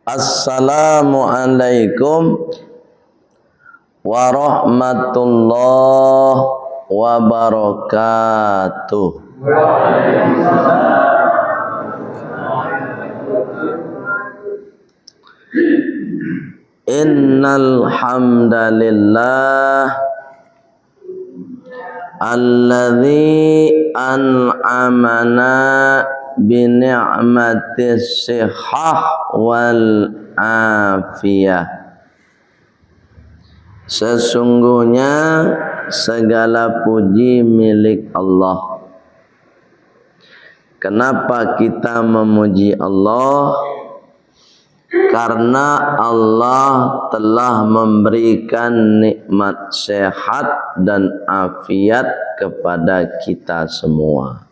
Assalamualaikum warahmatullahi wabarakatuh. Innal hamdalillah alladzi an'amana bi ni'matis sihhah wal afiyah. Sesungguhnya segala puji milik Allah. Kenapa kita memuji Allah? Karena Allah telah memberikan nikmat sehat dan afiat kepada kita semua.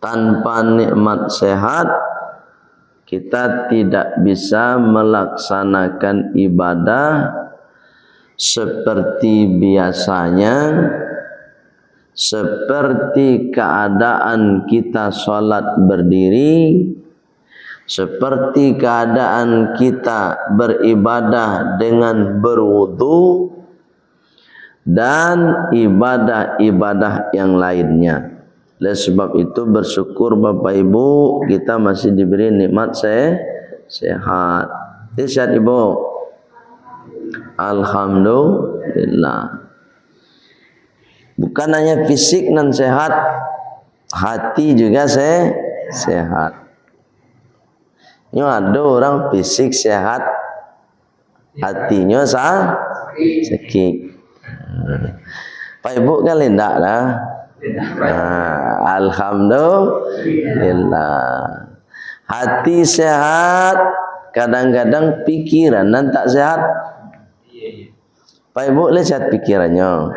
Tanpa nikmat sehat, kita tidak bisa melaksanakan ibadah seperti biasanya, seperti keadaan kita sholat berdiri, seperti keadaan kita beribadah dengan berwudu, dan ibadah-ibadah yang lainnya. Oleh sebab itu bersyukur Bapak Ibu, kita masih diberi nikmat sehat. Sehat Ibu? Alhamdulillah. Bukan hanya fisik nan sehat, hati juga sehat. Ini ada orang fisik sehat, hatinya sakit. Pak Ibu kan lindak lah. Alhamdulillah. Hati sehat, kadang-kadang pikiran dan tak sehat. Pak Ibu lihat pikirannya.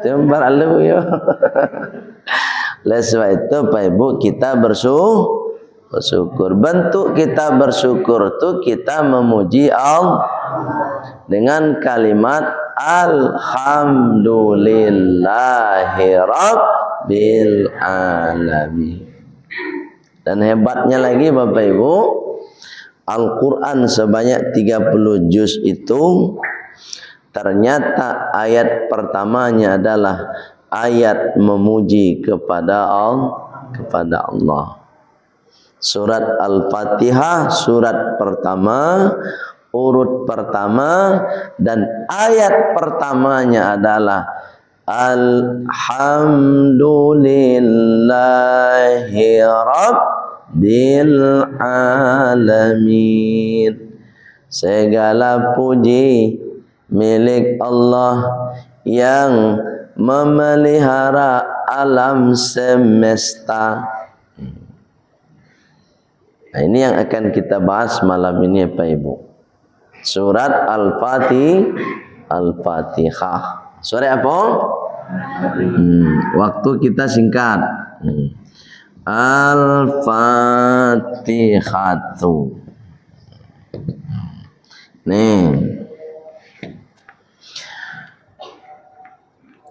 Tembar alu yo. Oleh sebab itu Pak Ibu kita bersyukur. Bentuk kita bersyukur itu kita memuji Allah dengan kalimat Alhamdulillahi Rabbil Alamin. Dan hebatnya lagi Bapak Ibu, Al-Quran sebanyak 30 juz itu ternyata ayat pertamanya adalah ayat memuji kepada Allah. Surat Al-Fatihah surat pertama, urut pertama, dan ayat pertamanya adalah Alhamdulillahi Rabbil Alamin. Segala puji milik Allah yang memelihara alam semesta. Nah, ini yang akan kita bahas malam ini Pak Ibu. Surat Al-Fatihah. Surat apa? Waktu kita singkat. Al-Fatihatu. Nih.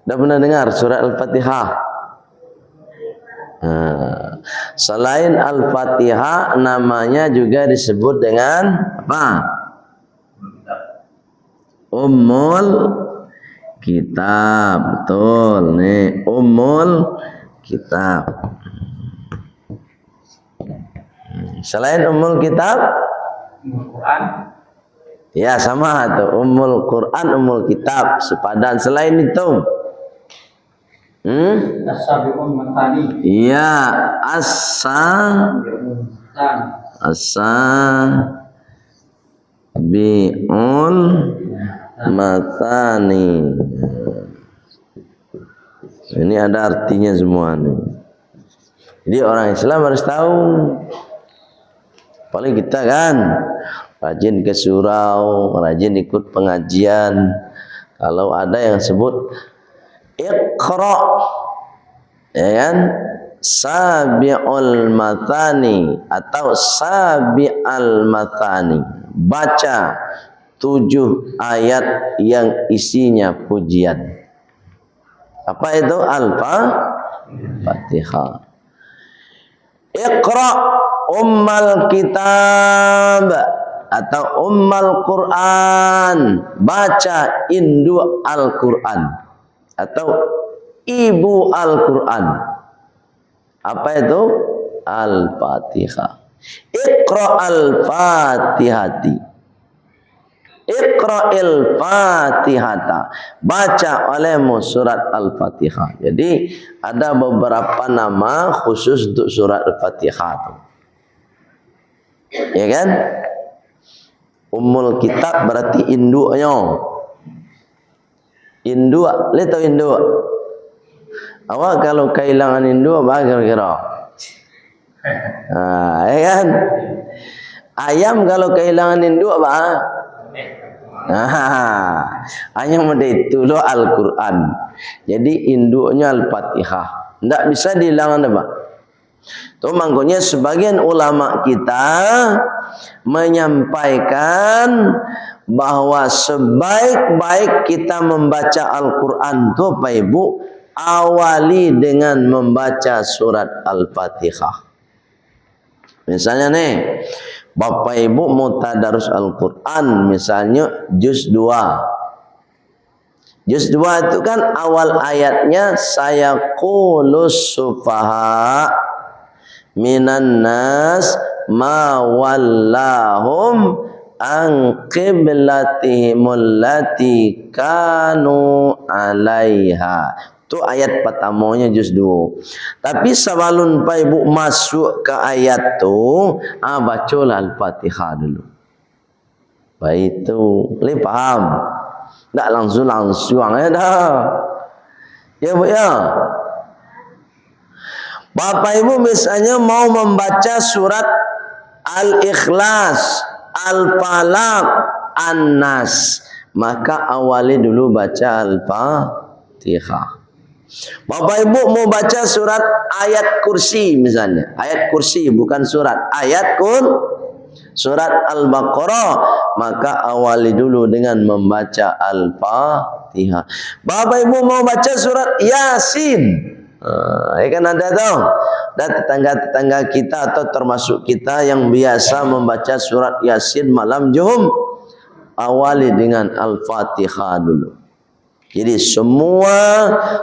Sudah pernah dengar surat Al-Fatihah? Selain Al-Fatihah, namanya juga disebut dengan apa? Ummul Kitab. Betul nih, Ummul Kitab. Selain Ummul Kitab, Quran. Ya sama tuh, Ummul Quran, Ummul Kitab, sepadan. Selain itu As-Sabiqun Matani. Iya, As-Sabiqun Matani. Ini ada artinya semua nih. Jadi orang Islam harus tahu. Paling kita kan rajin ke surau, rajin ikut pengajian. Kalau ada yang sebut Iqra, ya kan, Sabi'ul Matani atau Sabi'al Matani, baca 7 ayat yang isinya pujian. Apa itu? Al-Fatihah. Iqra Ummal kitab atau ummal Quran, baca induk Al-Quran atau ibu Al-Quran. Apa itu? Al-Fatihah. Iqra al-Fatihati. Iqra'il Fatihata. Baca olehmu surat Al-Fatihah. Jadi ada beberapa nama khusus untuk surat Al-Fatihah. Ya kan? Ummul kitab berarti induknya. Induk, lihat tahu induk? Awak kalau kehilangan induk apa kira-kira? Ya kan? Ayam kalau kehilangan induk apa? Hanya itu loh Al-Quran. Jadi induknya Al-Fatihah. Tidak bisa dihilangkan apa? Itu makanya sebagian ulama kita menyampaikan bahwa sebaik-baik kita membaca Al-Quran itu Bapak Ibu, awali dengan membaca surat Al-Fatihah. Misalnya nih, Bapak Ibu mau tadarus Al-Quran, misalnya juz 2. Juz 2 itu kan awal ayatnya sayaqulus sufaha minan nas ma wallahum an qiblatihimul lati kanu alaiha. Itu ayat pertamanya juz 2. Tapi sebelum Pak Ibu masuk ke ayat tu, bacalah Al-Fatihah dulu. Baik itu, boleh paham? Tak langsung ya dah. Ya Bu ya. Bapak Ibu misalnya mau membaca surat Al-Ikhlas, Al-Falaq, An-Nas, maka awali dulu baca Al-Fatihah. Bapak Ibu mau baca surat ayat kursi misalnya. Ayat kursi bukan surat. Surat Al-Baqarah. Maka awali dulu dengan membaca Al-Fatihah. Bapak Ibu mau baca surat Yasin. Ya kan ada tahu. Dan tetangga-tetangga kita atau termasuk kita yang biasa membaca surat Yasin malam Jumat. Awali dengan Al-Fatihah dulu. Jadi semua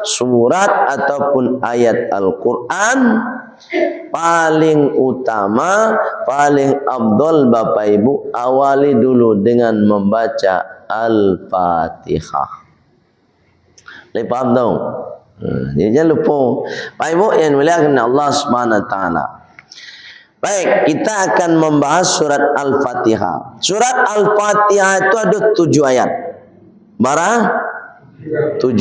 surat ataupun ayat Al-Quran paling utama, paling afdal Bapak Ibu awali dulu dengan membaca Al-Fatihah. Boleh paham dong? Jadi jangan lupa. Bapak Ibu yang dimuliakan Allah Subhanahu wa taala. Baik, kita akan membahas surat Al-Fatihah. Surat Al-Fatihah itu ada 7 ayat. Berapa? 7.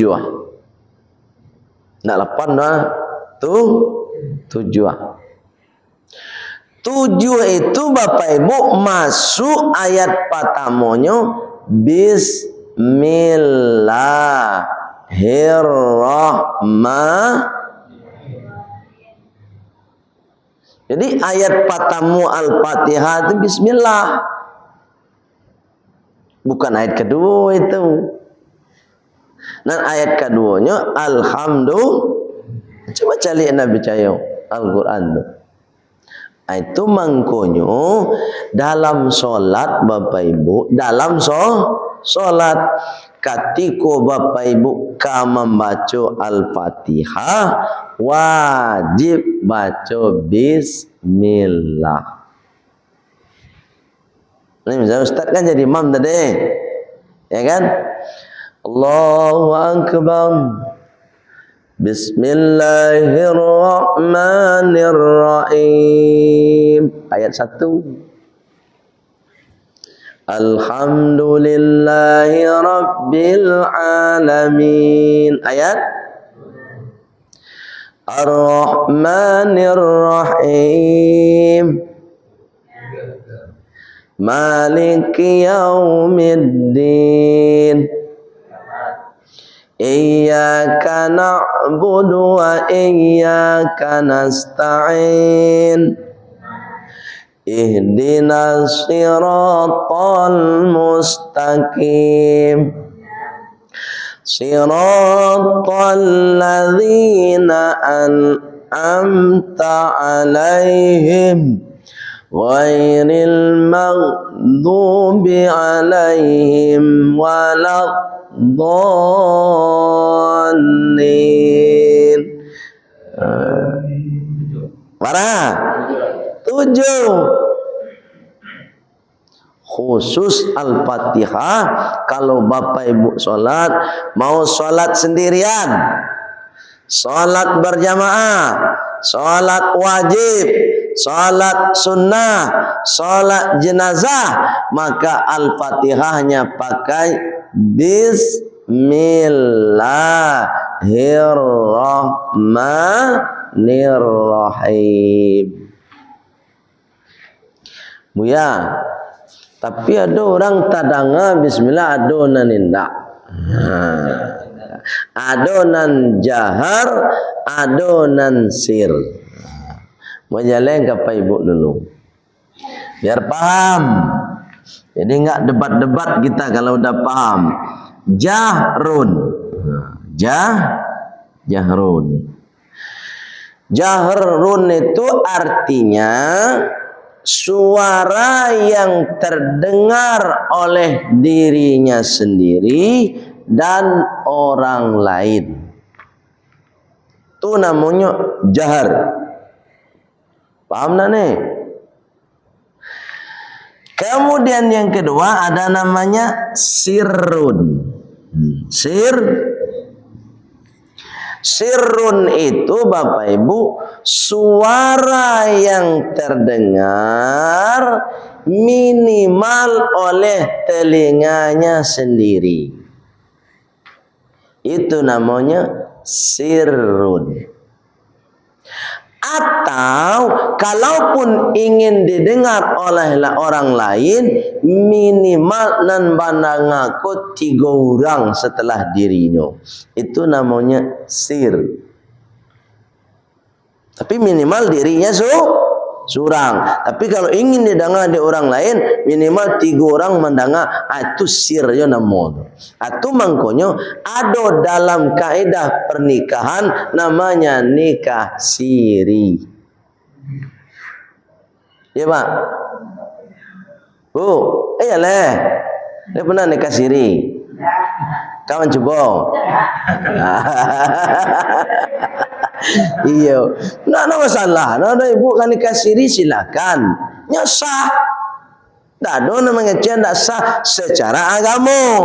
Nak 8 dah. 7. 7 itu Bapak Ibu masuk ayat pertamanya Bismillahirrahmanirrahim. Jadi ayat pertama Al-Fatihah itu Bismillah. Bukan ayat kedua itu. Dan ayat keduanya Alhamdulillah. Coba cari Nabi Cayo Al-Quran tu. Itu mangkonyo dalam solat Bapak Ibu, dalam solat ketika Bapak Ibu membaca Al-Fatihah wajib baca Bismillah. Ini misalnya Ustaz kan jadi imam tadi, ya kan? Allahu Akbar. Bismillahirrahmanirrahim. Ayat 1. Alhamdulillahi Rabbil Alamin. Ayat Ar-Rahmanir-Rahim. Maliki Yaumiddin. Iyyaka na'budu wa iyyaka nasta'in. Ihdinas siratal mustaqim. Siratal ladzina an'amta 'alaihim ghairil maghdubi alaihim waladdallin. Marah 7. Khusus Al-Fatihah kalau Bapak Ibu sholat, mau sholat sendirian, sholat berjamaah, sholat wajib, sholat sunnah, sholat jenazah, maka Al-Fatihahnya pakai Bismillahirrahmanirrahim. Buya, tapi ada orang tadanga bismillah adonan indah. Adonan jahar, adonan sir. Menjaleng ke Pak Ibu dulu, biar paham. Jadi enggak debat-debat kita kalau udah paham. Jahrun, jahrun. Jahrun itu artinya suara yang terdengar oleh dirinya sendiri dan orang lain. Itu namanya jahar. Paham tak nih? Kemudian yang kedua ada namanya sirrun. Sirrun itu Bapak Ibu suara yang terdengar minimal oleh telinganya sendiri. Itu namanya sirrun. Atau kalaupun ingin didengar oleh orang lain, minimal nan bandangaku 3 orang setelah dirinya. Itu namanya sir. Tapi minimal dirinya surang. Tapi kalau ingin didengar di orang lain, minimal 3 orang mendengar. Itu sirnya namanya. Itu mangkonyo ada dalam kaidah pernikahan namanya nikah siri. Ya Pak? Bu, leh. Dia pernah nikah siri? Kawan coba. Iya, nggak ada masalah. Nggak ada ibu kan nikah siri silakan, nyasah. Nggak ada namanya tidak sah secara agama.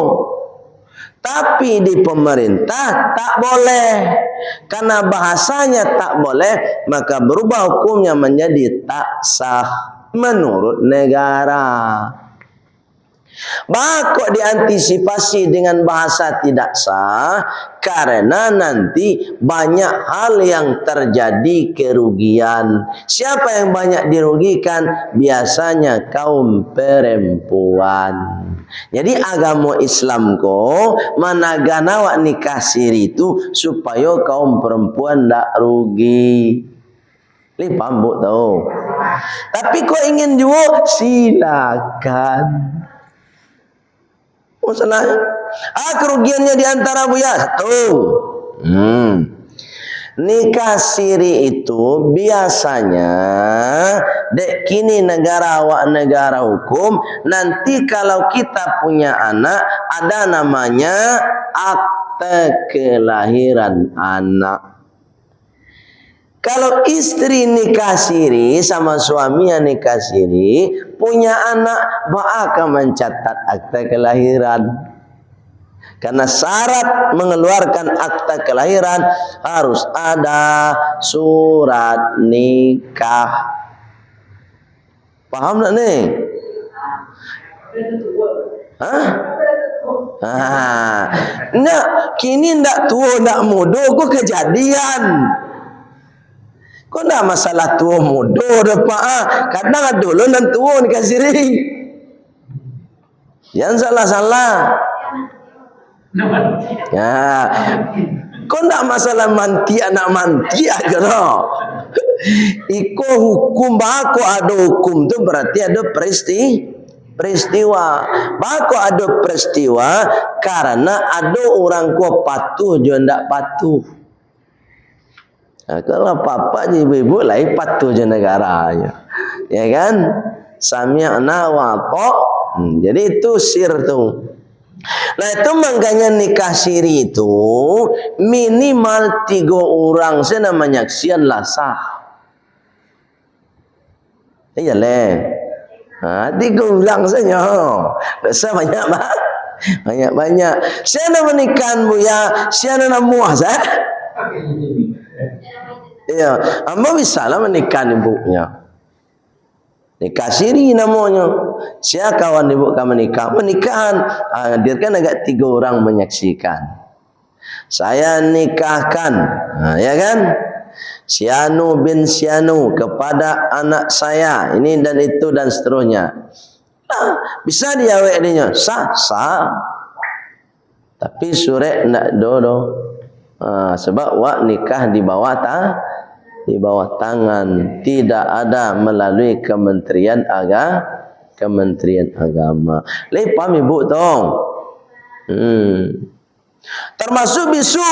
Tapi di pemerintah tak boleh, karena bahasanya tak boleh, maka berubah hukumnya menjadi tak sah menurut negara. Bakok diantisipasi dengan bahasa tidak sah karena nanti banyak hal yang terjadi kerugian. Siapa yang banyak dirugikan? Biasanya kaum perempuan. Jadi agama Islam ko managana wak nikah siri itu supaya kaum perempuan tak rugi. Paham bu tahu. Tapi kau ingin juga silakan. Masalahnya, kerugiannya diantara buya 1. Nikah siri itu biasanya dek kini negara hukum. Nanti kalau kita punya anak ada namanya akte kelahiran anak. Kalau istri nikah siri sama suaminya nikah siri, punya anak akan mencatat akta kelahiran. Karena syarat mengeluarkan akta kelahiran harus ada surat nikah. Paham tak nih? Nah, kini ndak tua ndak muda kok kejadian. Kok nak masalah tua muda depan kadang dulu nan tua nikah siri. Jangan salah-salah. Ya. Kok nak masalah manti anak manti aja. Iko hukum bako ada hukum tu berarti ada peristiwa. Bako ada peristiwa karena ada orang ko patuh jo ndak patuh. Kalau papa je ibu lain patuh je negaranya. Ya kan? Sami'na wa jadi itu sir tuh. Nah itu makanya nikah siri itu minimal 3 orang saya namanya menyaksikan lah sah. Iya leh. 3 orang saja. Biasa banyak bah. Banyak. Siapa menikah buya? Siapa nak muah sah? Iya, amba bisa lah menikah ibunya. Nikah siri namanya. Siapa kawan ibu kamu menikah? Menikahan. Dia kan agak 3 orang menyaksikan. Saya nikahkan, ya kan? Sianu bin Sianu kepada anak saya. Ini dan itu dan seterusnya. Nah, bisa diawek dia. Sah. Tapi surat nak dodo. Sebab wak nikah di bawah tangan, tidak ada melalui Kementerian Agama. Lepam ibu tong. Termasuk bisu.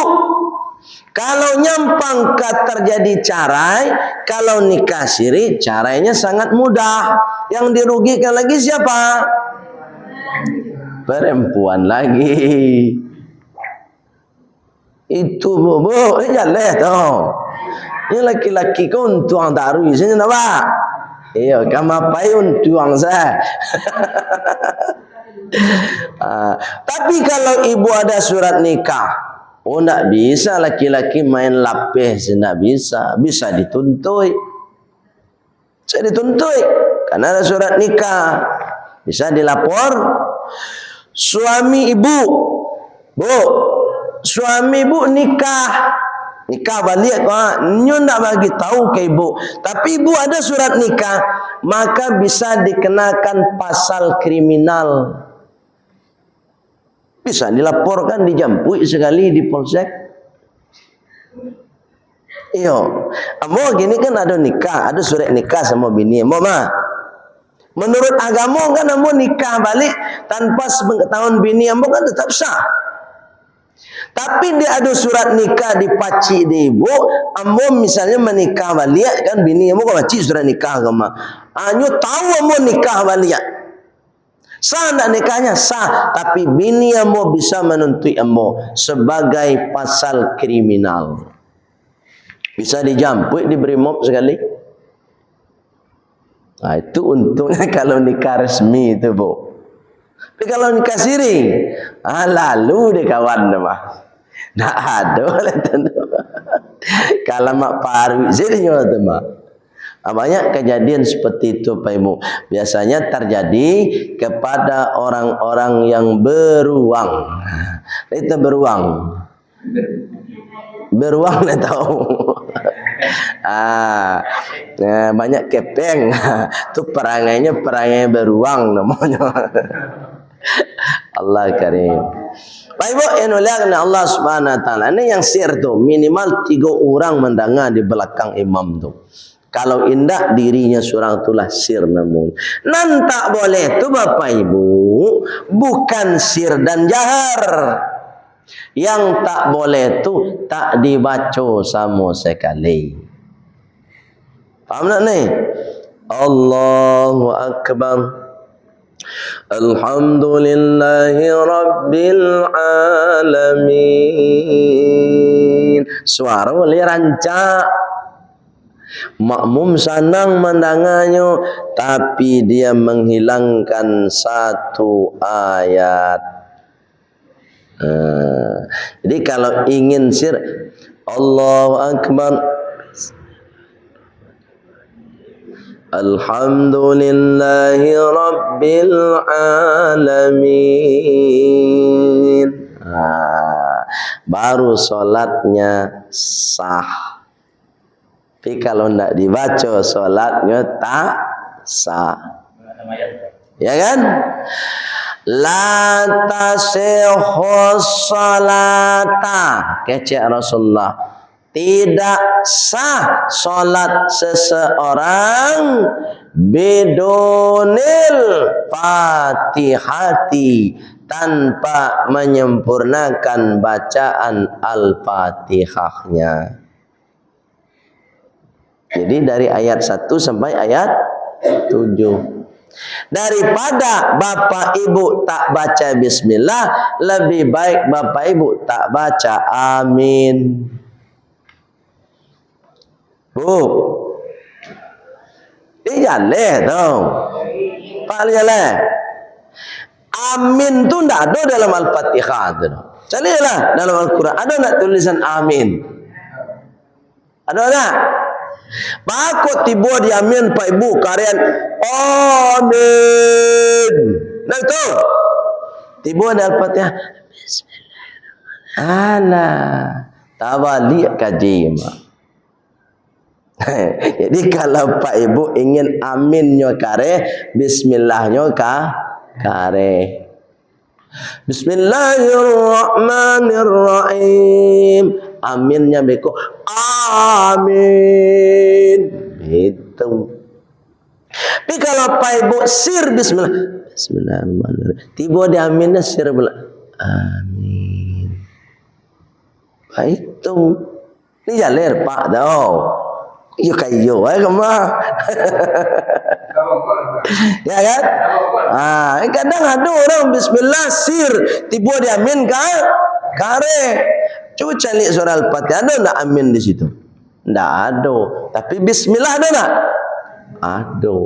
Kalau nyampang terjadi carai, kalau nikah siri carainya sangat mudah. Yang dirugikan lagi siapa? Perempuan lagi. Itu bu, jalan tu. Ini laki-laki kau tuang daru sini nampak? Iya, kamu payun tuang saya. Tapi kalau ibu ada surat nikah, tak bisa laki-laki main lapeh, tidak bisa. Bisa dituntui. Saya dituntui karena ada surat nikah. Bisa dilapor. Suami ibu, bu, suami ibu nikah balik nyo nak bagi tahu ke ibu, tapi ibu ada surat nikah, maka bisa dikenakan pasal kriminal, bisa dilaporkan, dijampui sekali di polsek. Iyo, amo gini kan ada nikah, ada surat nikah sama bini amo mah. Menurut agama kan amo nikah balik tanpa sepengetahuan bini amo kan tetap sah. Tapi dia ada surat nikah dipaci di ibu, amo misalnya menikah balik kan bini amo kan paci surat nikah agama. Anyo tahu amo nikah balik. Sah nak nikahnya sah, tapi bini amo bisa menuntut amo sebagai pasal kriminal. Bisa dijampui, diberi mop sekali. Nah, itu untungnya kalau nikah resmi itu, Bu. Tapi kalau nikah siri, lalu dia kawan mah. Nak ada lah tentu. Kalau mak paru sirinya tu mah. Banyak kejadian seperti itu Pak Ibu. Biasanya terjadi kepada orang-orang yang beruang. Itu beruang. Beruang dah tahu. Banyak kepeng. Tu perangainya perangai beruang namanya. Allah karim. Baik Bu, yang muliakan Allah Subhanahu wa taala. Ini yang sir tu, minimal 3 orang mendengar di belakang imam tu. Kalau indah dirinya seorang itulah sir namun. Nan tak boleh tu Bapak Ibu, bukan sir dan jahar. Yang tak boleh tu tak dibaca sama sekali. Faham tak ni? Allahu akbar. Alhamdulillahi rabbil alamin. Suara boleh rancak. Makmum senang mendengarnya, tapi dia menghilangkan satu ayat. Jadi kalau ingin sir, Allahu akbar. Alhamdulillahi rabbil alamin. Baru solatnya sah. Tapi kalau tidak dibaca solatnya tak sah. Ya kan? La tasihhu salata, kecek Rasulullah. Tidak sah solat seseorang bidunil fatihati, tanpa menyempurnakan bacaan al-fatihahnya. Jadi dari ayat 1 sampai ayat 7. Daripada bapak ibu tak baca bismillah, lebih baik bapak ibu tak baca amin. Bu, ini jalan tau. Pak jalan. Amin tu tak ada dalam Al-Fatihah tu. Carilah dalam Al-Quran ada nak tulisan amin? Ada tak? Pakut tiba di amin Pak Ibu karian amin. Nak tu? Tiba dalam Al-Fatihah. Bismillahirrahmanirrahim. Alah, tabalik kaji mak. Jadi kalau Pak Ibu ingin aminnya kare, bismillahnya kare. Bismillahirrahmanirrahim. Aminnya beko amin. Itu. Tapi kalau Pak Ibu sir bismillahirrahmanirrahim. Tiba di aminnya sir amin. Itu. Ini jalir Pak tau. Iyo kayo kemah. Ya kan? Kadang ada orang bismillah sir tiba dia amin kare. Coba cari surah Al-Fatihah ada enggak amin di situ? Enggak ada. Tapi bismillah ada enggak? Ada.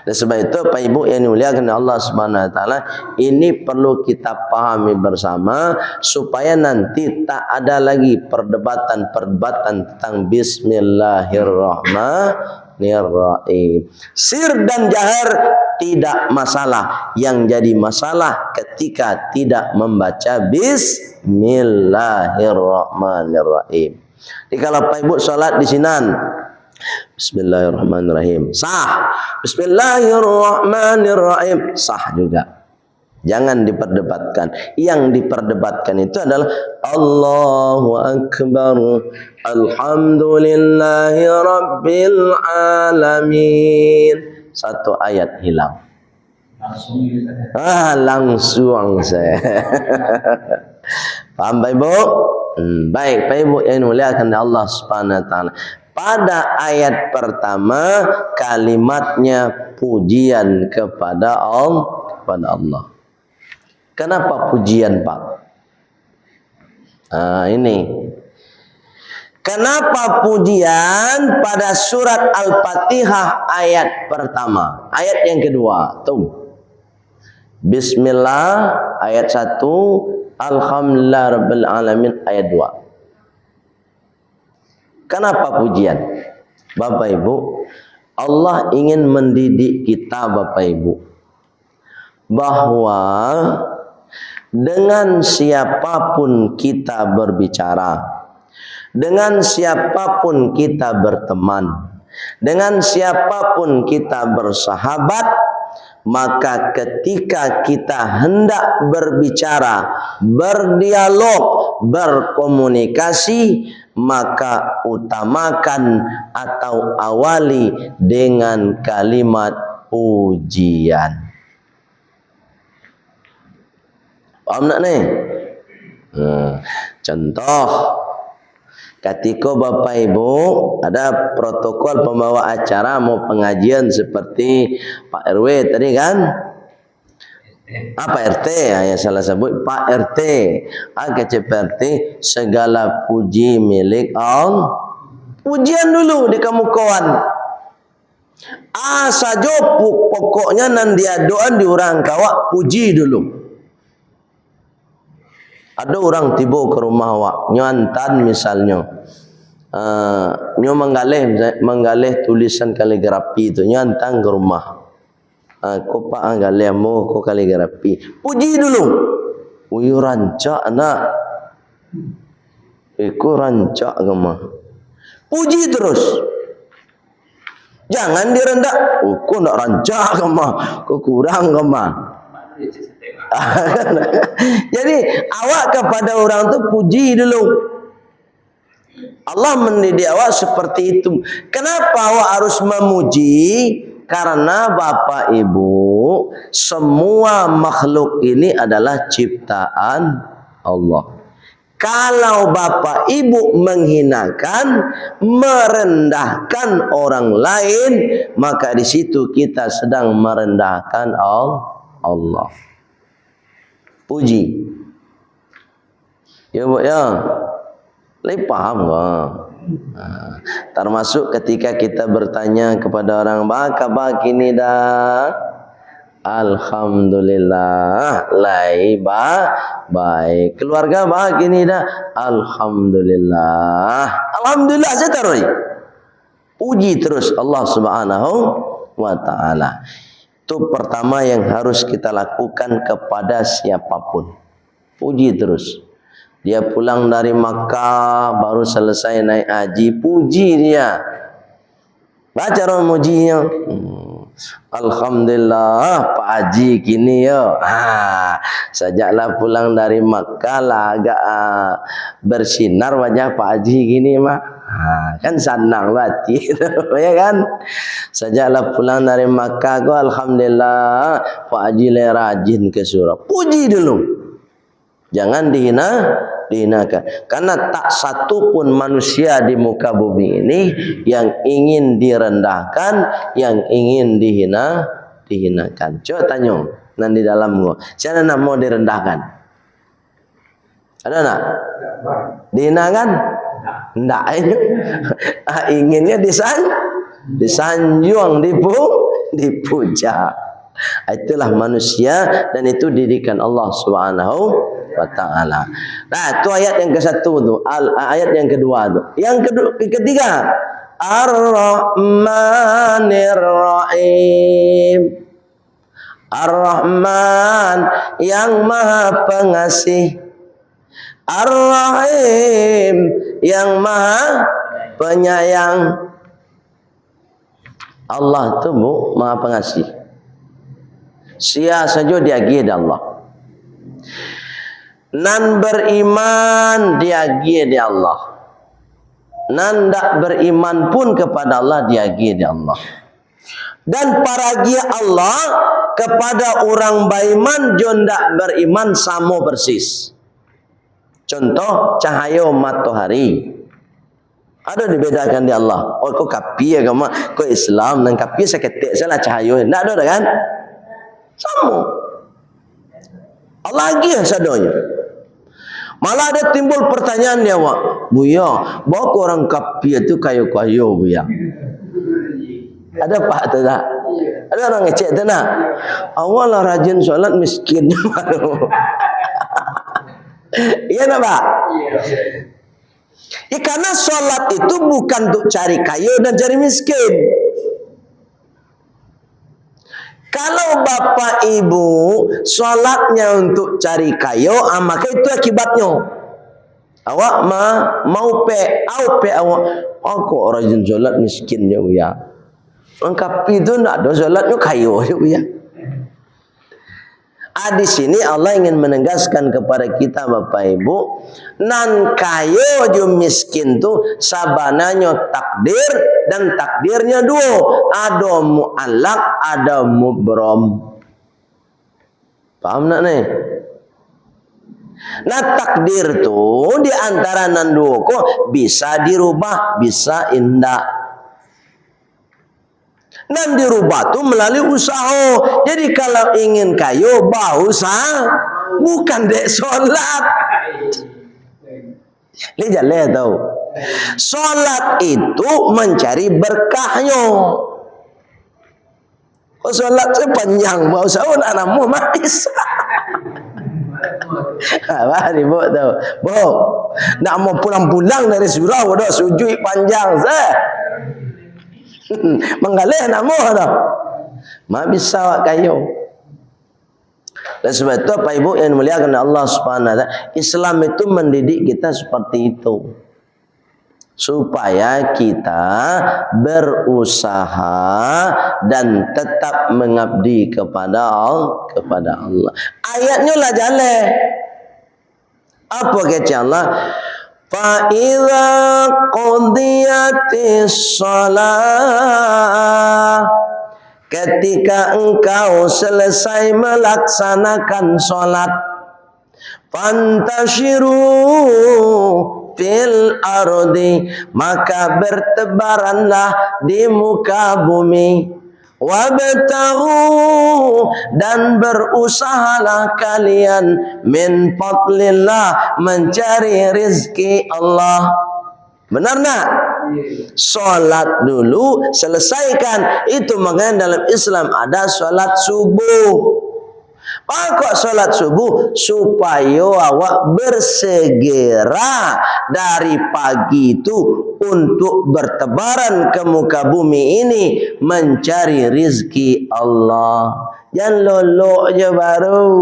Dan sebab itu Pak Ibu yang dimuliakan Allah Subhanahu wa taala, ini perlu kita pahami bersama supaya nanti tak ada lagi perdebatan tentang bismillahirrahmanirrahim. Sir dan jahar tidak masalah. Yang jadi masalah ketika tidak membaca bismillahirrahmanirrahim. Jadi kalau Pak Ibu salat di sinan bismillahirrahmanirrahim sah, bismillahirrahmanirrahim sah juga. Jangan diperdebatkan. Yang diperdebatkan itu adalah Allahu Akbar, alhamdulillahi rabbil alamin. Satu ayat hilang. Langsung saya. Paham Pak Ibu? Baik Pak Ibu yang dimuliakan Allah Subhanahu wa taala. Pada ayat pertama kalimatnya pujian kepada Allah. Kenapa pujian Pak? Ini. Kenapa pujian pada surat Al-Fatihah ayat pertama? Ayat yang kedua. Tuh. Bismillah ayat 1. Alhamdulillah Rabbil Alamin ayat 2. Kenapa pujian? Bapak Ibu, Allah ingin mendidik kita Bapak Ibu bahwa dengan siapapun kita berbicara, dengan siapapun kita berteman, dengan siapapun kita bersahabat, maka ketika kita hendak berbicara, berdialog, berkomunikasi, maka utamakan atau awali dengan kalimat pujian. Paham tak ni? Contoh, ketika Bapak Ibu ada protokol pembawa acara mau pengajian seperti Pak RW tadi kan? Pak RT yang salah sebut Pak RT. Kecil RT, segala puji milik Allah. Pujian dulu di kamu kawan. Saja pokoknya nan dia doan di orang kawak puji dulu. Ada orang tiba ke rumah awak, nyantan misalnya. Nyo menggalih tulisan kaligrafi itu nyantan ke rumah. Ko pak galemu ko kaligrafi. Puji dulu. Uyu rancak nak. Ko rancak gemah. Puji terus. Jangan direndah. Ko nak rancak gemah. Ko kurang gemah. Jadi awak kepada orang tu puji dulu. Allah mendidik awak seperti itu. Kenapa awak harus memuji? Karena Bapak Ibu, semua makhluk ini adalah ciptaan Allah. Kalau bapak ibu menghinakan, merendahkan orang lain, maka di situ kita sedang merendahkan Allah. Puji. Ya bu ya. Lebih paham enggak? Termasuk ketika kita bertanya kepada orang, "Baka kini dah?" Alhamdulillah, baik. Keluarga begini dah. Alhamdulillah. Alhamdulillah saja terus. Puji terus Allah Subhanahu wa taala. Itu pertama yang harus kita lakukan kepada siapapun. Puji terus. Dia pulang dari Makkah, baru selesai naik haji, puji dia. Baca orang mujinya. Alhamdulillah Pak Haji gini yo. Sejaklah pulang dari Makkah lah agak bersinar wajah Pak Haji gini mah. Kan senang hati ya kan. Sejaklah pulang dari Makkah go, alhamdulillah Pak Haji le rajin ke surau. Puji dulu. Jangan dihinakan. Karena tak satu pun manusia di muka bumi ini yang ingin direndahkan, yang ingin dihinakan. Coba tanya nanti dalam gua. Siapa nak mau direndahkan? Ada nak? Dihinakan? Enggak. Inginnya disanjung, dipuja. Itulah manusia dan itu didikan Allah Subhanahu wa taala. Nah, itu ayat yang ke-1 tu, ayat yang kedua tu. Yang ketiga, Ar-Rahmanir Rahim. Ar-Rahman yang Maha Pengasih. Ar-Rahim yang Maha Penyayang. Allah tu Maha Pengasih. Sia saja diagi di Allah. Nan beriman diagi di Allah. Nan tak beriman pun kepada Allah diagi di Allah. Dan paragi Allah kepada orang beriman jon tak beriman sama persis. Contoh cahaya matahari. Ada dibedakan di Allah. Oh kau kapi agama, kau Islam dan kapi seketik salah cahaya. Tak ada kan? Sama. Allah lagi sadanya. Malah ada timbul pertanyaan dia, Wak. Buya, bawa orang kapi itu kayu-kayu, Buya. Ada pak tu tak? Ada orang ngecek tu tak? Awal lah rajin solat miskin baru. Iya tak Pak? Ya, karena solat itu bukan untuk cari kayu dan cari miskin. Kalau bapak ibu solatnya untuk cari kayu, maka itu akibatnya. Awak mau pe awak. Aku rajin solat miskin ya Buya. Lengkap itu nak ada solatnya kayu ya Buya. Di sini Allah ingin menegaskan kepada kita bapak ibu, nan kayo jo miskin tu sabananya takdir dan takdirnya dua, ada mu'allaq, ada mubram. Paham nak nih? Nah takdir tu di antara nan dua kok bisa dirubah, bisa indah. Dan dirubah tu melalui usaha. Jadi kalau ingin kayu bau bukan dek solat. Lihat tahu. Solat itu mencari berkahnya. Oh, solat sepanjang bau sahun anakmu manis. Apa ni bu tahu? Bu, nak mau pulang-pulang dari surau dah sujud panjang sah. Menggalih nak mau dah. Mak bisa awak kayu. Dan sebab itu Pak Ibu yang dimuliakan Allah Subhanahu wa taala, Islam itu mendidik kita seperti itu. Supaya kita berusaha dan tetap mengabdi kepada Allah. Ayatnya lah jalan. Apa kata Allah? Fa'idha qudiyatis shalah, ketika engkau selesai melaksanakan solat, Fantashiru fil ardi, maka bertebaranlah di muka bumi. Wabtaghu, dan berusahalah kalian min fadlillah, mencari rizki Allah. Benar tak? Solat dulu, selesaikan. Itu makanya dalam Islam ada solat subuh. Pakok solat subuh supaya awak bersegera dari pagi itu untuk bertebaran ke muka bumi ini mencari rizki Allah. Jangan lolok je baru.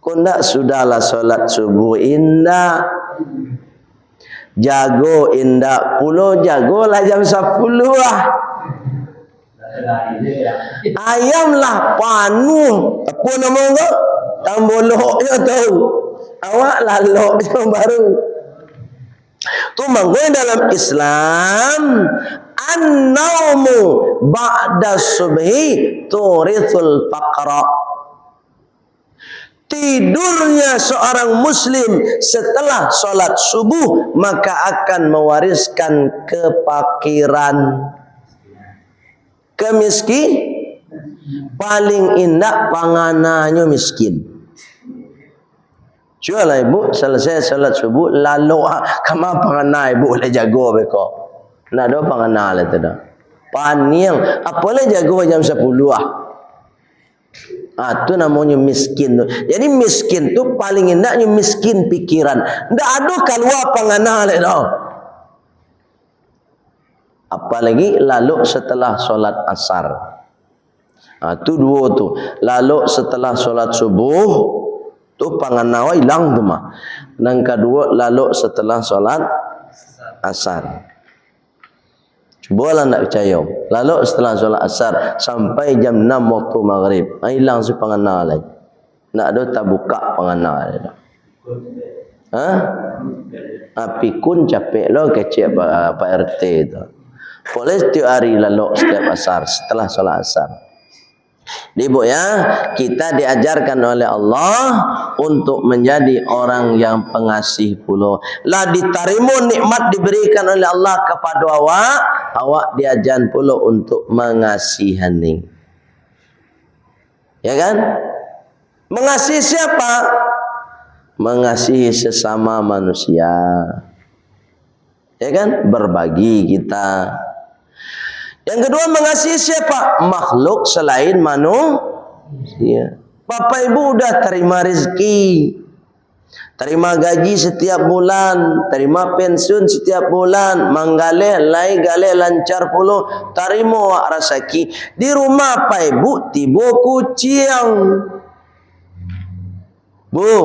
Kau nak sudahlah solat subuh indah, jago indah puluh, jagolah jam 10 lah. Ayam lah panuh apa nama kau? Tambolok je tahu. Awak lalok je baru. Tu mangkoi dalam Islam an-naumu ba'da subhi turithul faqra. Tidurnya seorang muslim setelah solat subuh maka akan mewariskan kefakiran. Kemiskin paling indah panganannya miskin. Cualah ibu selesai salat subuh lalu kama panganai ibu boleh jago beko. Nak do panganal itu dah. Paniang apa boleh jago jam 10 ah. Tu namanya miskin tu. Jadi miskin tu paling indahnya miskin pikiran. Ndak ada keluar panganal itu. Apalagi lalu setelah solat asar. Tu dua tu. Lalu setelah solat subuh, tu panganawai hilang tu mah. Dan kedua lalu setelah solat asar. Cubalah nak percaya. Lalu setelah solat asar sampai jam 6 waktu maghrib, hilang si panganawai. Nak ada tak buka panganawai. Pikun capek lo kecil Pak RT tu. Boleh setiap hari lalu setiap asar setelah solat asar. Ibu ya, kita diajarkan oleh Allah untuk menjadi orang yang pengasih pula. Lah diterima nikmat diberikan oleh Allah kepada awak, awak diajar pula untuk mengasihani. Ya kan? Mengasihi siapa? Mengasihi sesama manusia. Ya kan? Berbagi kita. Yang kedua, mengasihi siapa? Makhluk selain manusia. Bapak ibu udah terima rezeki, terima gaji setiap bulan, terima pensiun setiap bulan, manggaleh, lai galeh lancar puluh, terima wak rasaki. Di rumah Pak ibu tiba kucing. Bu,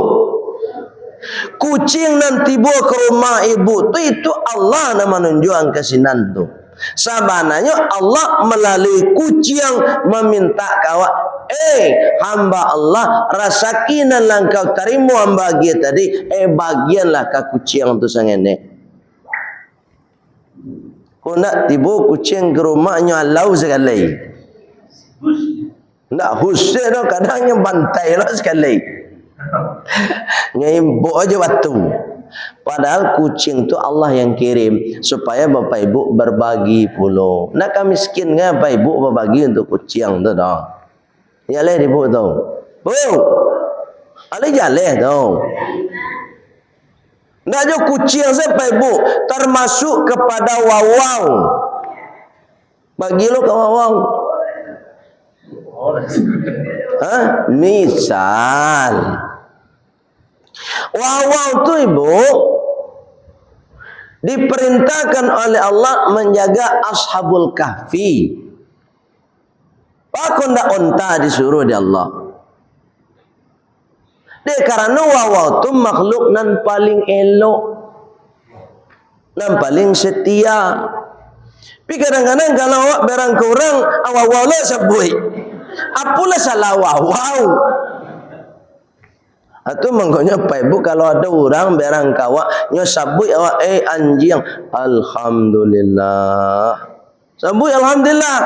kucing dan tiba ke rumah ibu tu, itu Allah nama menunjukkan kesinan tu. Sebenarnya Allah melalui kucing meminta kawak, hamba Allah rasakinan langkau terima hamba dia tadi, bagianlah ke kucing tu sangene. Kau nak tiba kucing ke rumahnya Allah sekali. Nak husai tu kadangnya bantai lah sekali. Ngibuk aja waktu. Padahal kucing tu Allah yang kirim supaya bapak ibu berbagi pula. Nak miskin kan bapak ibu berbagi untuk kucing tu dah. Ya leh ibu tu. Bu. Ale jaleh tu. Nak jo kucing siapa ibu termasuk kepada wawang. Bagi lo ke wawang. Misal wawang tu ibu diperintahkan oleh Allah menjaga ashabul kahfi. Pak ndak unta disuruh di Allah. Karena wawang tu makhluk nan paling elok, nan paling setia. Tapi kadang-kadang kalau awak berang kurang, awak lah sabui. Apalah salah wawang. Atau menggonya Pak ibu kalau ada orang berang kawak nyo sabui awak anjing, alhamdulillah Sambut alhamdulillah.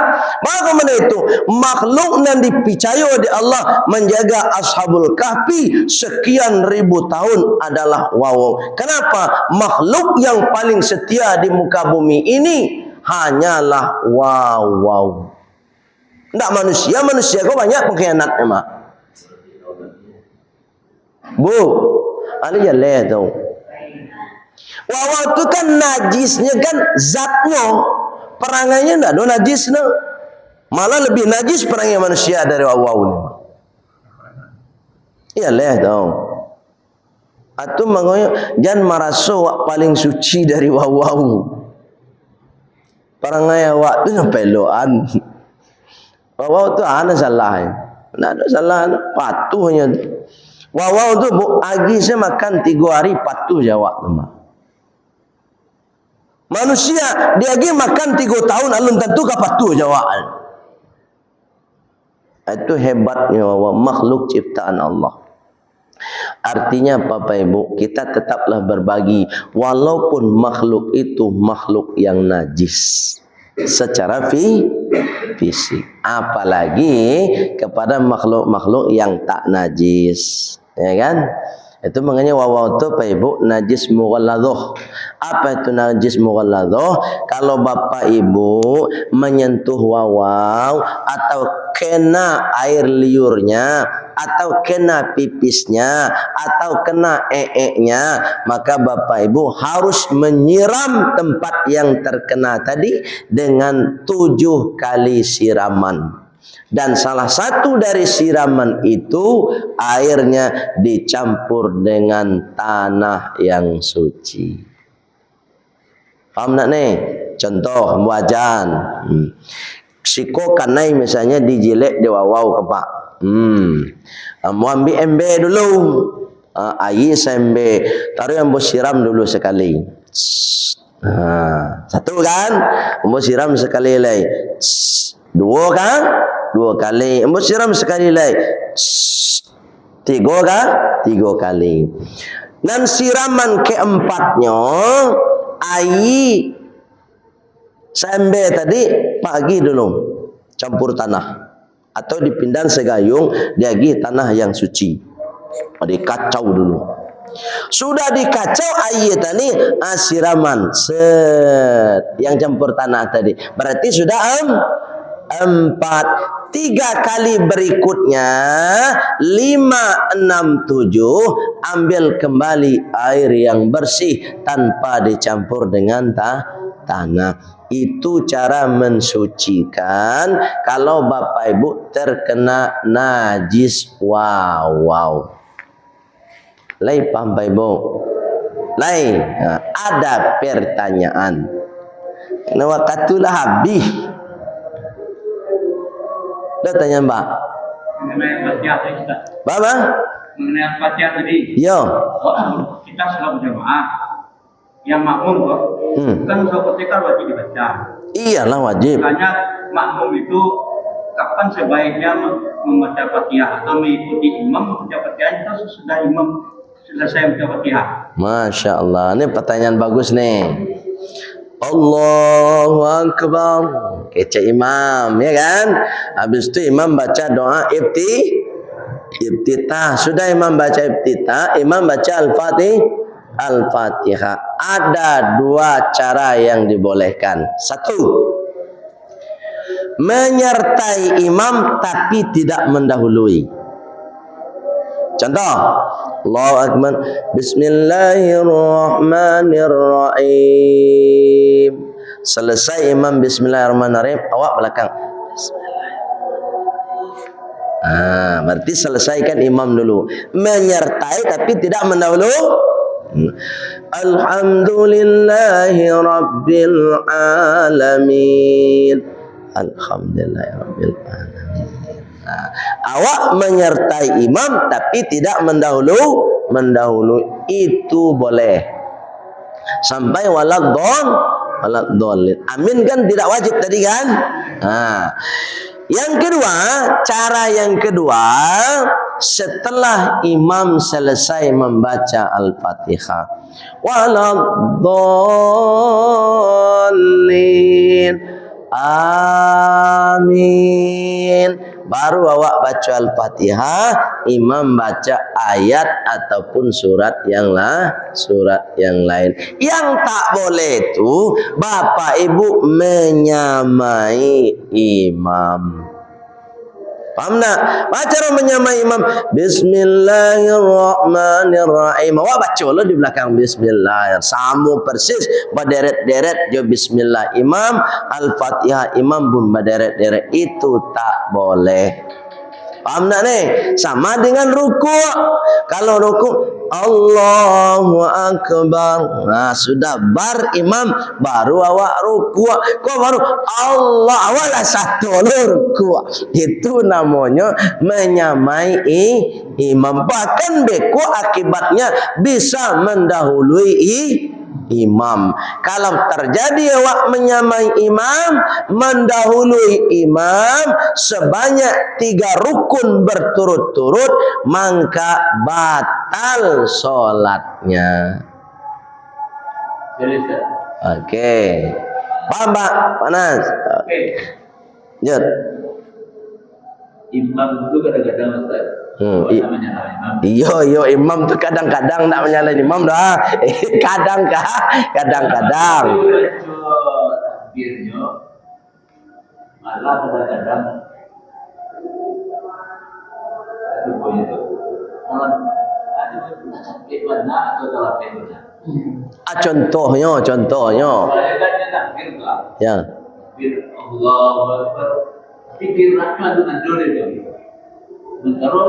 Maka mana itu makhluk yang dipercaya oleh Allah menjaga Ashabul Kahfi sekian ribu tahun adalah wawau. Kenapa? Makhluk yang paling setia di muka bumi ini hanyalah wawau. Tidak manusia, manusia kok banyak pengkhianat emak. Bu, ada jalan tu. Wawau itu kan najisnya kan zatnya. Perangainya tidak ada najis, no. Malah lebih najis perangai manusia dari wawau ni. Iyalah tau. Atau makanya jangan merasa awak paling suci dari wawau. Perangai awak tu sampai loan. Wawau tu ada salah. Tak ada salah, patuhnya. Wawau tu agi saya makan 3 hari patuh jawab teman. Manusia dia lagi makan 3 tahun alun tentu kapatuh jawaan. Itu hebatnya makhluk ciptaan Allah. Artinya Bapak Ibu, kita tetaplah berbagi walaupun makhluk itu makhluk yang najis secara fisik, apalagi kepada makhluk-makhluk yang tak najis, ya kan? Itu makanya wawau itu Pak Ibu najis mughalladhah. Apa itu najis mughalladhah? Kalau Bapak Ibu menyentuh wawau atau kena air liurnya atau kena pipisnya atau kena ee-nya, maka Bapak Ibu harus menyiram tempat yang terkena tadi dengan 7 kali siraman. Dan salah satu dari siraman itu airnya dicampur dengan tanah yang suci. Faham tak ni? Contoh wajan. Siko kanai misalnya dijilek di wawau kepak. Mau ambil embe dulu. Air sembe. Taruh yang bos siram dulu sekali. Satu kan? Bos siram sekali lagi. 2 kan? 2 kali. Embus siram sekali lagi. 3 kan? 3 kali. Dan siraman keempatnya air sembe tadi pagi dulu campur tanah atau dipindah segayung diagi tanah yang suci. Dikacau dulu. Sudah dikacau air tadi siraman set yang campur tanah tadi. Berarti sudah 4. 3 kali berikutnya 5, 6, 7 ambil kembali air yang bersih tanpa dicampur dengan tanah. Itu cara mensucikan kalau Bapak Ibu terkena najis wawau. Lai paham Bapak Ibu? Lai ada pertanyaan. Kenapa katulah habis? Dah tanya Mbak. Mengenai Al-Fatihah tadi Ustaz. Bapa? Mengenai Al-Fatihah tadi. Yo. Waktu kita sholat berjamaah, yang makmum kok, kan sholat Fatihah wajib dibaca. Iyalah wajib. Makanya makmum itu kapan sebaiknya membaca Fatihah atau mengikuti imam membaca Fatihah atau sesudah imam selesai membaca Fatihah? Masya Allah. Ini pertanyaan bagus nih. Allahu Akbar. Kece imam, ya kan? Habis itu imam baca doa iftitah. Sudah imam baca iftitah, imam baca Al-Fatihah. Ada 2 cara yang dibolehkan. 1, menyertai imam tapi tidak mendahului. Contoh, Allahu Akbar, Bismillahirrahmanirrahim. Selesai imam Bismillahirrahmanirrahim, awak belakang. Bismillahirrahmanirrahim. Berarti selesaikan imam dulu. Menyertai tapi tidak mendahulu. Alhamdulillahi Rabbil Alamin. Alhamdulillahi Rabbil Alamin. Awak menyertai imam tapi tidak mendahului itu boleh sampai waladhdallin. Amin kan tidak wajib tadi kan? Yang kedua, cara yang kedua, setelah imam selesai membaca Al-Fatihah, waladhdallin, amin. Baru awak baca Al-Fatihah, imam baca ayat ataupun surat yang lain. Yang tak boleh itu bapak ibu menyamai imam. Paham tak? Baca orang menyamai imam. Bismillahirrahmanirrahim. Awak baca lah di belakang Bismillah. Sama persis berderet-deret je Bismillah imam. Al-Fatihah imam pun berderet-deret. Itu tak boleh. Paham tak ni? Sama dengan ruku'. Kalau ruku' Allahu Akbar. Nah, sudah bar imam baru awak ruku'. Kau baru Allah, awak lah satu ruku'. Itu namanya menyamai imam. Bahkan beko akibatnya bisa mendahului imam. Kalau terjadi awak menyamai imam, mendahului imam sebanyak 3 rukun berturut-turut, maka batal solatnya. Okey. Paham tak? Panas. Jod. Imam itu kadang-kadang Ustaz. Iyo imam tu kadang-kadang nak menyalahin imam dah. Kadang-kadang. Takbirnya malah kadang-kadang itu boleh tu. Ada mana atau dalam pena. Contohnya. Saya kan takbir lah. Ya. Takbir Allahu Akbar. Fikir rahmat dengan dole tu. Sementara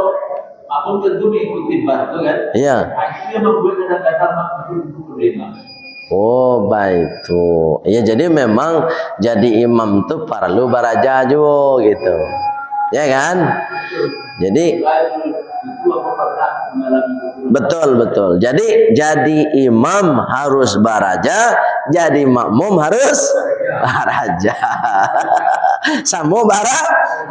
aku tentu mengikuti bantu kan. Ya. Akhirnya membuat kadang-kadang makmum itu berbeda. Oh, baik tu. Ya, jadi memang jadi imam tu perlu baraja juga gitu. Ya kan? Jadi Itu aku pernah mengalami itu. betul. Jadi imam harus baraja, jadi makmum harus baraja. Sama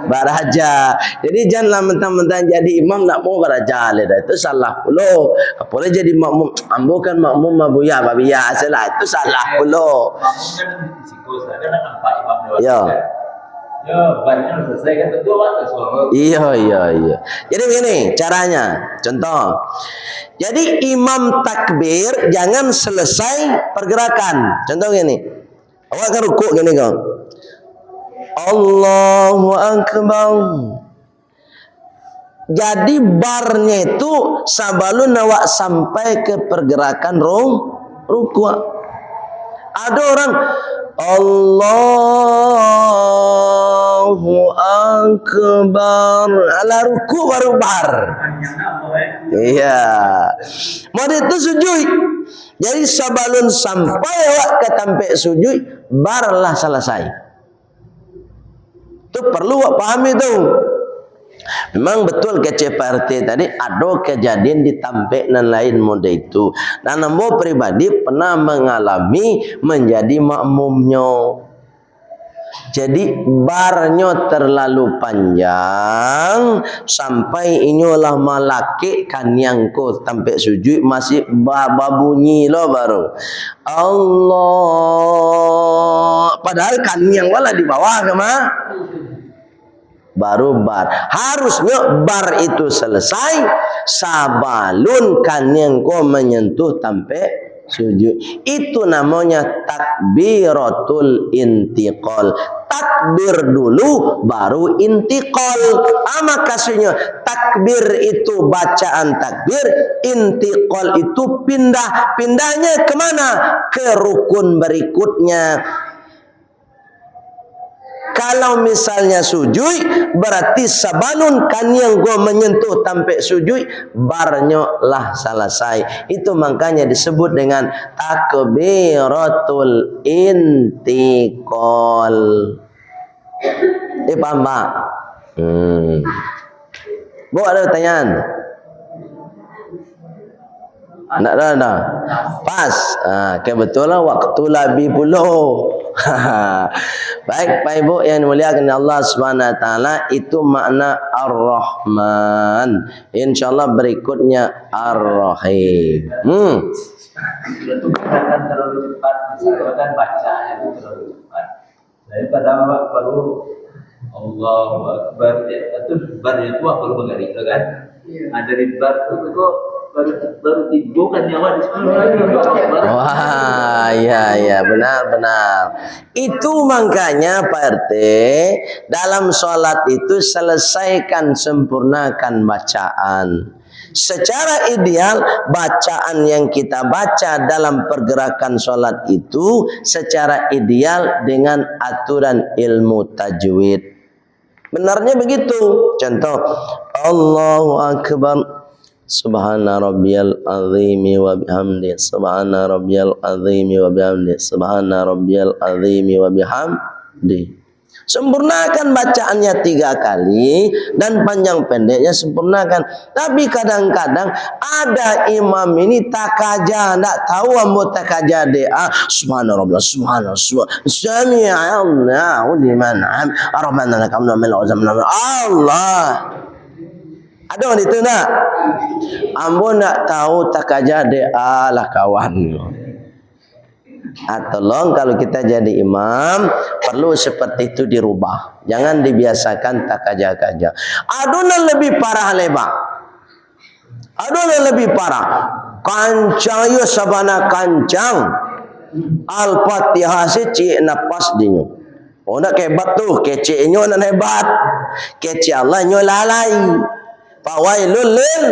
baraja. Jadi janganlah mentang-mentang jadi imam nak mau baraja le dah. Itu salah pula. Apalagi jadi makmum, ambo kan makmum mabuya babiya salah. Itu salah pula. Makmum kan risiko saya nak nampak imam lewat. Ya. Ya, banyak selesai kan tentu ada suara. Iya. Jadi begini caranya. Contoh. Jadi imam takbir jangan selesai pergerakan. Contoh gini. Awak kan rukuk gini kau. Allahu Akbar. Jadi barnya itu sebelum awak sampai ke pergerakan rukuk. Ada orang Allahu Akbar. Ala rukuk baru bar. Iya. Mode itu sujud. Jadi sebelum sampai awak ke tempat sujud, barlah selesai. Itu perlu awak pahami tu. Memang betul kece Pak RT tadi ada kejadian di Tampek dan lain mode itu. Dan ambo pribadi pernah mengalami menjadi makmumnya. Jadi barnya terlalu panjang sampai inyolah malaki kan yang ko Tampek sujud masih babunyi lo baru. Allah. Padahal kan yang wala di bawah kemah. Baru bar. Harusnya bar itu selesai sabalun kan yang kau menyentuh sampai sujud. Itu namanya takbiratul intiqal. Takbir dulu baru intiqal. Maka maksudnya takbir itu bacaan takbir, intiqal itu pindah. Pindahnya kemana? Ke rukun berikutnya. Kalau misalnya sujud, berarti sabalun kan yang gua menyentuh sampai sujud, barnya lah selesai. Itu makanya disebut dengan takbiratul intiqal. Paham tak? Bu, ada pertanyaan? Tak ada. Pas. Kebetulan waktu lebih puluh. Baik Pak Ibu yang dimuliakan Allah Subhanahu wa taala, itu makna Ar-Rahman. Insyaallah berikutnya Ar-Rahim. Itu bukan terlalu cepat, misalnya kan baca yang terlalu cepat. Daripada baru Allahu Akbar itu baru itu baru mengalir kan? Dari bar itu kok baru timbulkan nyawa di sekolah. Wah, ya benar. Itu makanya Pak RT dalam sholat itu selesaikan, sempurnakan bacaan. Secara ideal bacaan yang kita baca dalam pergerakan sholat itu secara ideal dengan aturan ilmu tajwid. Benarnya begitu. Contoh, Allahu Akbar, Subhana rabbiyal azimi wa bihamdi, Subhana rabbiyal azimi wa bihamdi, Subhana rabbiyal azimi wa bihamdi. Sempurnakan bacaannya 3 kali dan panjang pendeknya sempurnakan. Tapi kadang-kadang ada imam ini takaja, tak tahu ambo takaja dia. Subhanallah, subhanallah, sami'allahu liman hamd, arhamana lakam Allah. Ada orang itu tak? Ambo nak tahu takaja dia lah kawan. Tolong kalau kita jadi imam perlu seperti itu dirubah. Jangan dibiasakan takaja-kaja. Adunan lebih parah lebar. Adunan lebih parah. Kancang yo sabana kancang. Al-Fatihah si cik napas dinyo. Oh nak hebat tu, kecik nyo nak hebat. Kecik Allah nyo lalai. Fawailul lil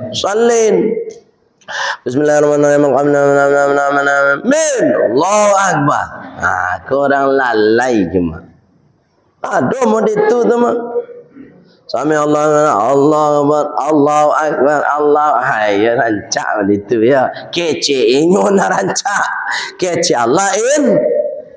salin. Bismillahirrahmanirrahim. Amin. Allahu Akbar. Korang lalai cuma. Aduh mau itu tu mah. Sami Allah Akbar, Allahu Akbar, Allah. Hai rancak itu ya. Kece inyo na rancak. Kece Allah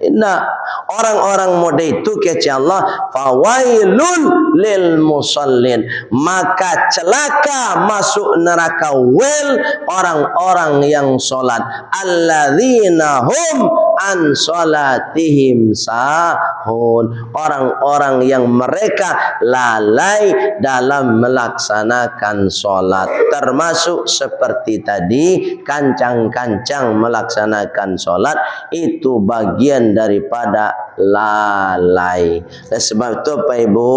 inna orang-orang mode itu kece Allah fawailun lil musallin, maka celaka masuk neraka wel orang-orang yang solat alladzina hum an salatihim sahun, orang-orang yang mereka lalai dalam melaksanakan solat, termasuk seperti tadi kancang-kancang melaksanakan solat itu bagian daripada lalai. Dan sebab itu Pak Ibu,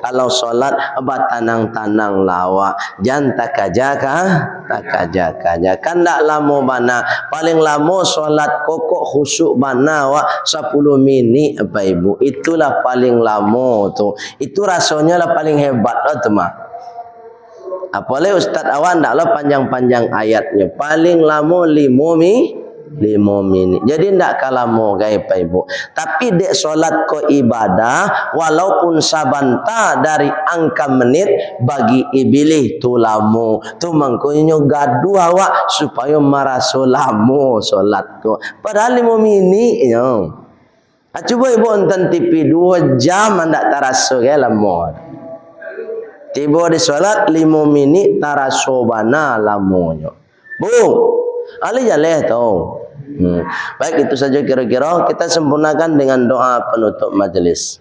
kalau solat tanang-tanang lawak, jangan takaja-kaja, kan tak lama bana, paling lama solat kokok khusyuk bana wak 10 minit Pak Ibu, itulah paling lama tu, itu rasanya lah paling hebat lah tu mah. Apalagi Ustaz Awan taklah panjang-panjang ayatnya, paling lama 5 minit. Jadi ndak kalamo gaya Pak Ibu. Tapi dek solat ko ibadah walaupun sabanta dari angka menit bagi ibilih tu lamo. Tu mangkonyo gaduh awak supaya maraso lamo solat ko. Padahal 5 minit yo. Coba Ibu nonton TV 2 jam ndak taraso gaya lamo. Tiba di solat 5 minit taraso bana lamonyo. Bu, ali jaleh tau. Baik, itu saja kira-kira. Kita sempurnakan dengan doa penutup majelis.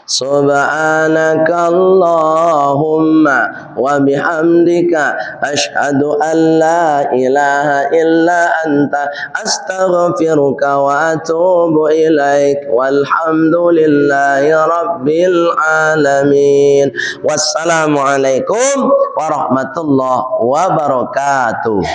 Subhanakallahumma wa bihamdika asyhadu an la ilaha illa anta astaghfiruka wa atubu ilaik walhamdulillahi rabbil alamin. Wassalamualaikum warahmatullahi wabarakatuh.